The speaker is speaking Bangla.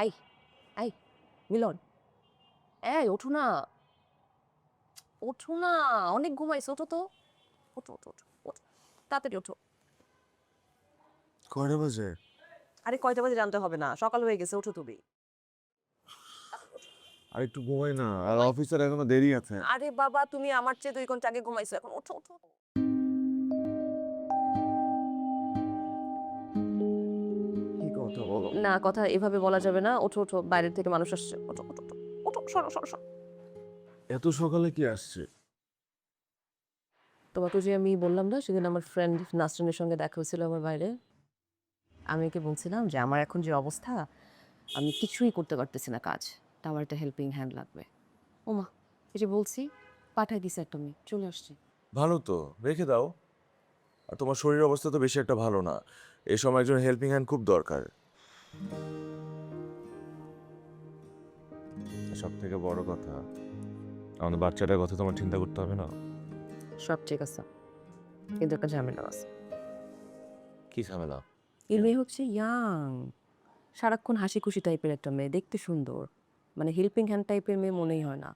আই আই মিলন, এই ওঠো না, ওঠো না, অনেক ঘুমাইছো, ওঠো তো, ওঠো ওঠো ওঠো ওঠো, তাড়াতাড়ি ওঠো। কয়টা বাজে? আরে কয়টা বাজে জানতে হবে না, সকাল হয়ে গেছে, ওঠো তুমি। আর একটু ঘুমাই না, আর অফিসের এখনো দেরি আছে। আরে বাবা, তুমি আমার চেয়ে 2 ঘন্টা আগে ঘুমাইছো, এখন ওঠো ওঠো। কি কথা বলো? না, কথা এভাবে বলা যাবে না, ওঠো ওঠো, বাইরের থেকে মানুষ আসছে, ওঠো ওঠো ওঠো ওঠো, সরো সরো সরো। এত সকালে কি আসছে? তোমাকে যে আমি বললাম না সেদিন আমার ফ্রেন্ড নাসরিনের সঙ্গে দেখা হয়েছিল আমার বাইরে, আমি ওকে বলছিলাম যে আমার এখন যে অবস্থা, আমি কিছুই করতে পারতেছি না কাজ, তা আমার একটা হেল্পিং হ্যান্ড লাগবে। ওমা, এই যে বলছি, পাঠাই দিছে একটা মেয়ে, চলে আসছে। ভালো তো, রেখে দাও। আর তোমার শরীর অবস্থা তো বেশি একটা ভালো না, এই সময় একজন হেল্পিং হ্যান্ড খুব দরকার। সব থেকে বড় কথা, আমাদের বাচ্চাটার কথা তোমার চিন্তা করতে হবে না। সব ঠিক আছে, কিন্তু একটা ঝামেলা আছে। কি ঝামেলা? এই মেয়ে হচ্ছে ইয়াং, সারাক্ষণ হাসি খুশি টাইপের একটা মেয়ে, দেখতে সুন্দর, মানে হেল্পিং হ্যান্ড টাইপের মেয়ে মনেই হয় না।